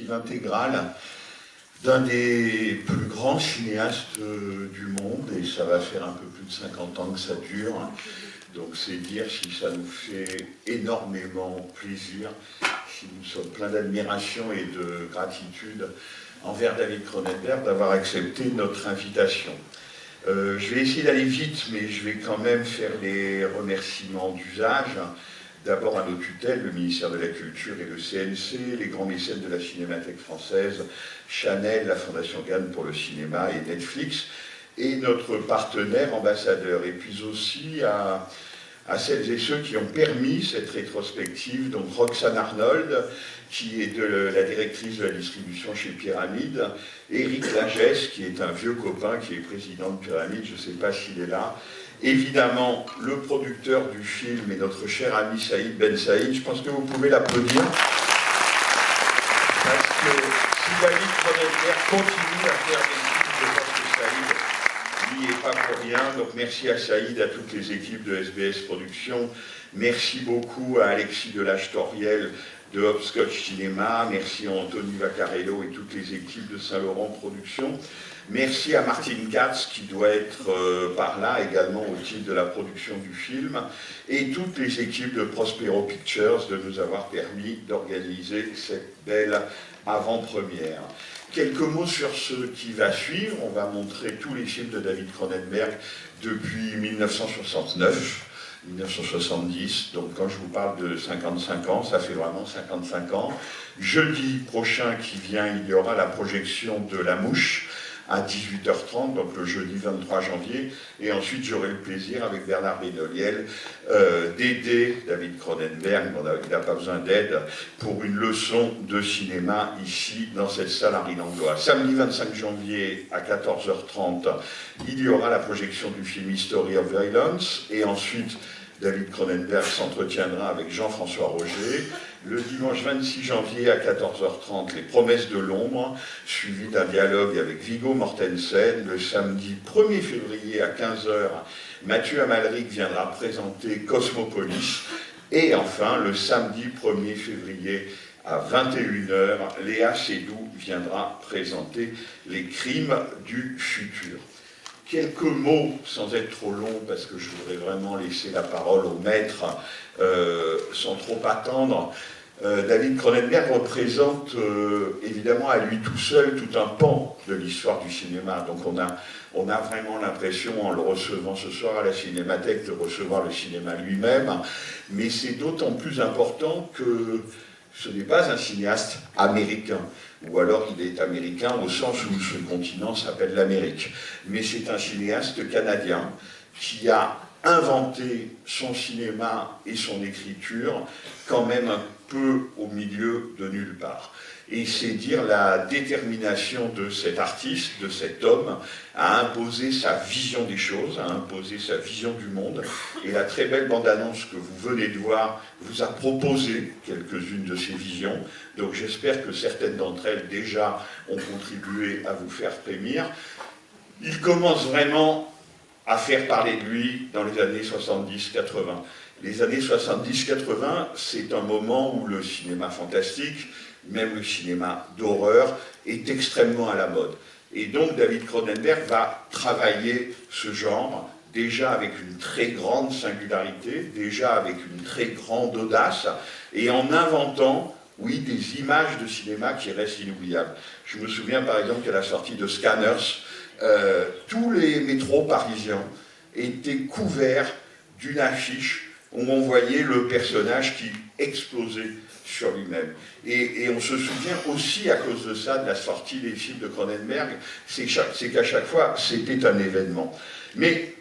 rétrospective intégrale d'un des plus grands cinéastes du monde, et ça va faire un peu plus de 50 ans que ça dure. Donc c'est dire si ça nous fait énormément plaisir, si nous sommes pleins d'admiration et de gratitude envers David Cronenberg d'avoir accepté notre invitation. Je vais essayer d'aller vite, mais je vais quand même faire les remerciements d'usage. D'abord à nos tutelles, le ministère de la Culture et le CNC, les grands mécènes de la Cinémathèque française, Chanel, la Fondation Cannes pour le cinéma et Netflix, et notre partenaire ambassadeur. Et puis aussi à celles et ceux qui ont permis cette rétrospective, donc Roxane Arnold, qui est la directrice de la distribution chez Pyramide, Éric Lagesse, qui est un vieux copain, qui est président de Pyramide, je ne sais pas s'il est là, évidemment le producteur du film et notre cher ami Saïd Ben Saïd. Je pense que vous pouvez l'applaudir, parce que si David Cronenberg continue à faire des films, je pense que Saïd n'y est pas pour rien. Donc merci à Saïd, à toutes les équipes de SBS Productions, merci beaucoup à Alexis Delage-Toriel de Hopscotch Cinéma, merci à Anthony Vaccarello et toutes les équipes de Saint-Laurent Productions. Merci à Martine Katz, qui doit être par là également au titre de la production du film, et toutes les équipes de Prospero Pictures de nous avoir permis d'organiser cette belle avant-première. Quelques mots sur ce qui va suivre. On va montrer tous les films de David Cronenberg depuis 1969. 1970, donc quand je vous parle de 55 ans, ça fait vraiment 55 ans. Jeudi prochain qui vient, il y aura la projection de La Mouche à 18h30, donc le jeudi 23 janvier, et ensuite j'aurai le plaisir avec Bernard Benoliel d'aider David Cronenberg, il n'a pas besoin d'aide, pour une leçon de cinéma ici dans cette salle Henri Langlois. Samedi 25 janvier à 14h30, il y aura la projection du film History of Violence, et ensuite David Cronenberg s'entretiendra avec Jean-François Roger. Le dimanche 26 janvier à 14h30, Les Promesses de l'Ombre, suivi d'un dialogue avec Viggo Mortensen. Le samedi 1er février à 15h, Mathieu Amalric viendra présenter Cosmopolis. Et enfin, le samedi 1er février à 21h, Léa Seydoux viendra présenter Les Crimes du futur. Quelques mots, sans être trop long, parce que je voudrais vraiment laisser la parole au maître, sans trop attendre. David Cronenberg représente évidemment à lui tout seul tout un pan de l'histoire du cinéma. Donc on a vraiment l'impression, en le recevant ce soir à la Cinémathèque, de recevoir le cinéma lui-même. Mais c'est d'autant plus important que ce n'est pas un cinéaste américain, ou alors il est américain au sens où ce continent s'appelle l'Amérique. Mais c'est un cinéaste canadien qui a inventé son cinéma et son écriture quand même un peu au milieu de nulle part. Et c'est dire la détermination de cet artiste, de cet homme, à imposer sa vision des choses, à imposer sa vision du monde. Et la très belle bande-annonce que vous venez de voir vous a proposé quelques-unes de ces visions. Donc j'espère que certaines d'entre elles déjà ont contribué à vous faire frémir. Il commence vraiment à faire parler de lui dans les années 70-80. Les années 70-80, c'est un moment où le cinéma fantastique, même le cinéma d'horreur, est extrêmement à la mode. Et donc David Cronenberg va travailler ce genre, déjà avec une très grande singularité, déjà avec une très grande audace, et en inventant, oui, des images de cinéma qui restent inoubliables. Je me souviens par exemple qu'à la sortie de Scanners, tous les métros parisiens étaient couverts d'une affiche où on voyait le personnage qui explosait sur lui-même. Et on se souvient aussi, à cause de ça, de la sortie des films de Cronenberg, c'est qu'à chaque fois, c'était un événement. Mais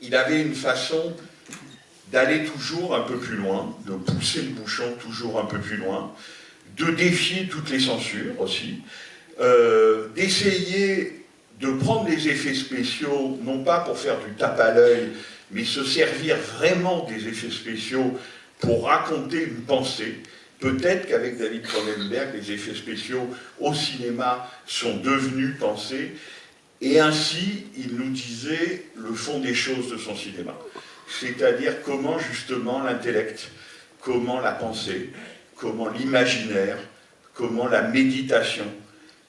il avait une façon d'aller toujours un peu plus loin, de pousser le bouchon toujours un peu plus loin, de défier toutes les censures aussi, d'essayer de prendre les effets spéciaux, non pas pour faire du tape à l'œil, mais se servir vraiment des effets spéciaux pour raconter une pensée. Peut-être qu'avec David Cronenberg, les effets spéciaux au cinéma sont devenus pensées, et ainsi, il nous disait le fond des choses de son cinéma. C'est-à-dire comment justement l'intellect, comment la pensée, comment l'imaginaire, comment la méditation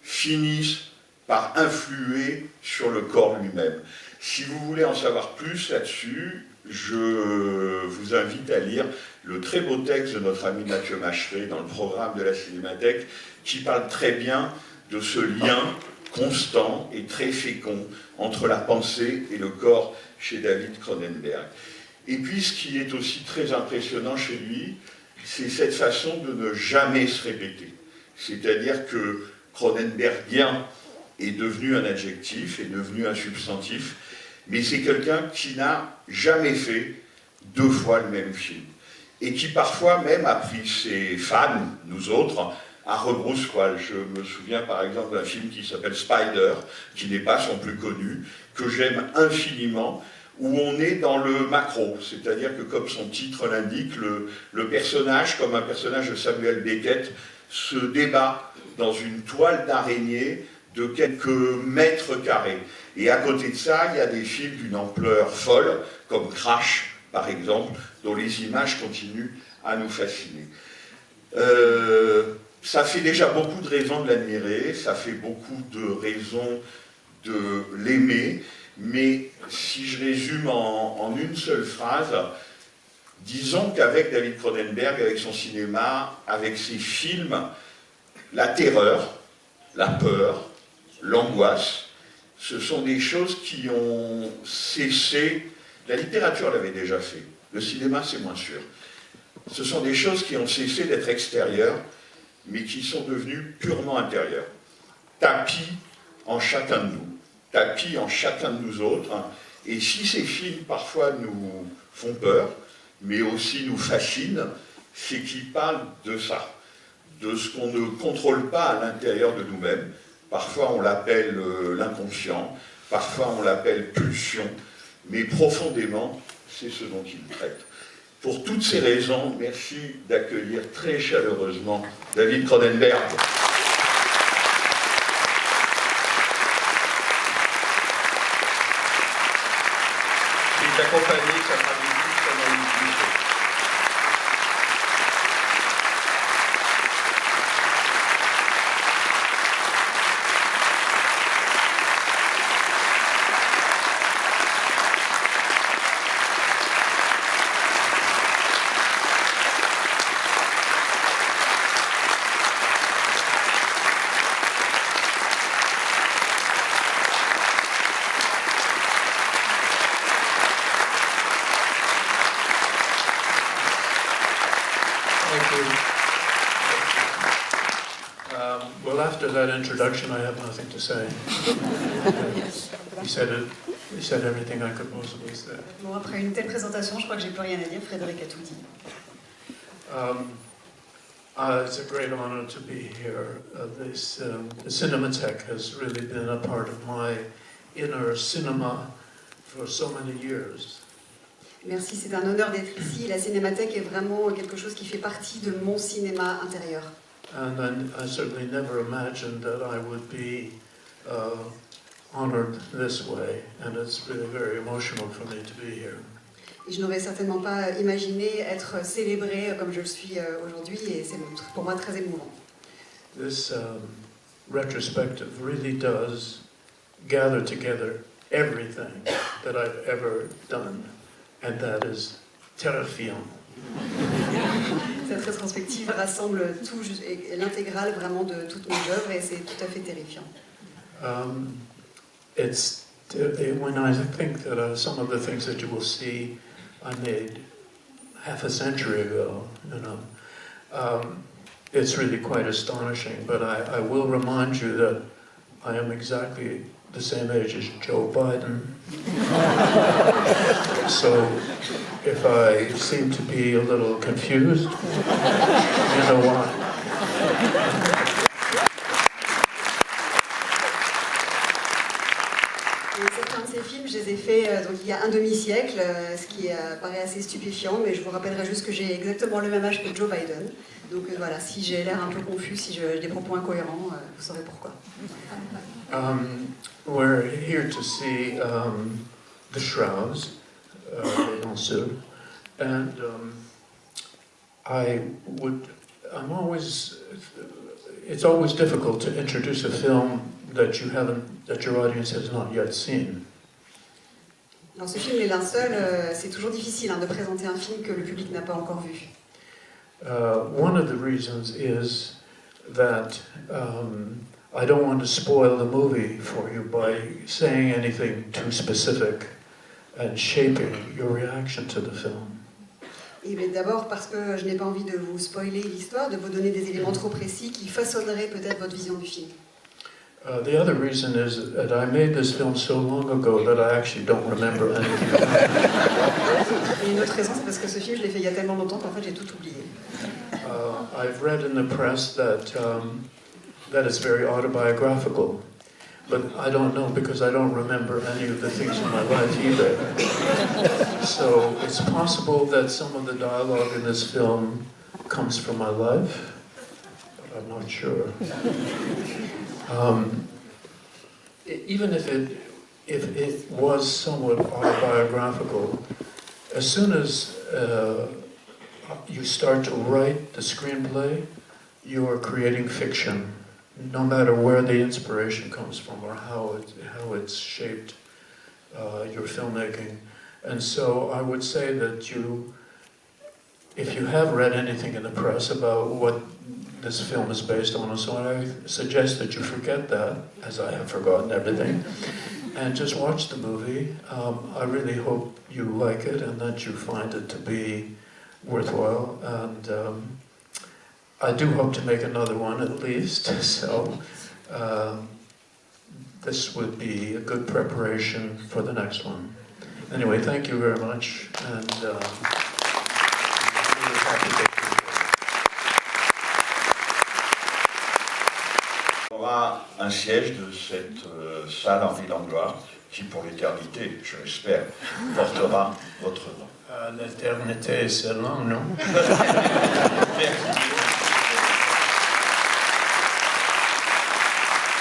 finisse par influer sur le corps lui-même. Si vous voulez en savoir plus là-dessus, je vous invite à lire le très beau texte de notre ami Mathieu Macheret dans le programme de la Cinémathèque, qui parle très bien de ce lien constant et très fécond entre la pensée et le corps chez David Cronenberg. Et puis ce qui est aussi très impressionnant chez lui, c'est cette façon de ne jamais se répéter. C'est-à-dire que Cronenbergien est devenu un adjectif, est devenu un substantif, mais c'est quelqu'un qui n'a jamais fait 2 fois le même film. Et qui parfois même a pris ses fans, nous autres, à rebrousse-poil. Je me souviens par exemple d'un film qui s'appelle Spider, qui n'est pas son plus connu, que j'aime infiniment, où on est dans le macro, c'est-à-dire que comme son titre l'indique, le personnage, comme un personnage de Samuel Beckett, se débat dans une toile d'araignée de quelques mètres carrés. Et à côté de ça, il y a des films d'une ampleur folle, comme Crash, par exemple, dont les images continuent à nous fasciner. Ça fait déjà beaucoup de raisons de l'admirer, ça fait beaucoup de raisons de l'aimer, mais si je résume en une seule phrase, disons qu'avec David Cronenberg, avec son cinéma, avec ses films, la terreur, la peur, l'angoisse, ce sont des choses qui ont cessé. La littérature l'avait déjà fait, le cinéma c'est moins sûr. Ce sont des choses qui ont cessé d'être extérieures, mais qui sont devenues purement intérieures. Tapis en chacun de nous, tapis en chacun de nous autres. Et si ces films parfois nous font peur, mais aussi nous fascinent, c'est qu'ils parlent de ça, de ce qu'on ne contrôle pas à l'intérieur de nous-mêmes. Parfois on l'appelle l'inconscient, parfois on l'appelle pulsion, mais profondément, c'est ce dont il traite. Pour toutes ces raisons, merci d'accueillir très chaleureusement David Cronenberg. Il est accompagné de sa traductrice Anaïs Boucher. Well, after that introduction, I have nothing to say. He said everything I could possibly say. Bon, après une telle présentation, je crois que j'ai plus rien à dire. Frédéric a tout dit. It's a great honor to be here. The Cinematheque has really been a part of my inner cinema for so many years. Merci, c'est un honneur d'être ici. La Cinémathèque est vraiment quelque chose qui fait partie de mon cinéma intérieur. And I certainly never imagined that I would be honored this way, and it's really very emotional for me to be here. Et je n'aurais certainement pas imaginé être célébré comme je le suis aujourd'hui, et c'est pour moi très émouvant. This retrospective really does gather together everything that I've ever done, and that is terrifiant. Cette rétrospective rassemble tout, l'intégrale vraiment de toutes mes œuvres, et c'est tout à fait terrifiant. When I think that some of the things that you will see I made half a century ago, it's really quite astonishing. But I will remind you that I am exactly the same age as Joe Biden. So if I seem to be a little confused, you know why. Certains de ces films, je les ai faits donc il y a un demi-siècle, ce qui paraît assez stupéfiant, mais je vous rappellerai juste que j'ai exactement le même âge que Joe Biden. Donc voilà, si j'ai l'air un peu confus, si j'ai des propos incohérents, vous saurez pourquoi. We're here to see the Shrouds, Les Danseurs, and I'm always it's always difficult to introduce a film that your audience has not yet seen. Dans ce film Les Linceuls, c'est toujours difficile de présenter un film que le public n'a pas encore vu. One of the reasons is that I don't want to spoil the movie for you by saying anything too specific and shaping your reaction to the film. Et d'abord parce que je n'ai pas envie de vous spoiler l'histoire, de vous donner des éléments trop précis qui façonneraient peut-être votre vision du film. The other reason is that I made this film so long ago that I actually don't remember anything. Et une autre raison, c'est parce que ce film, je l'ai fait il y a tellement longtemps qu'en fait, j'ai tout oublié. I've read in the press that it's very autobiographical, but I don't know because I don't remember any of the things in my life either. So it's possible that some of the dialogue in this film comes from my life, but I'm not sure. Even if it was somewhat autobiographical, as soon as you start to write the screenplay, you are creating fiction, no matter where the inspiration comes from or how it's shaped your filmmaking. And so I would say that if you have read anything in the press about what this film is based on and so on, I suggest that you forget that, as I have forgotten everything, and just watch the movie. I really hope you like it and that you find it to be worthwhile, and I do hope to make another one at least, so this would be a good preparation for the next one. Anyway, thank you very much, and I'm really happy to be here. On aura un siège de cette salle Henri Langlois qui, pour l'éternité, je l'espère, portera votre nom. L'éternité, c'est long, non? Merci.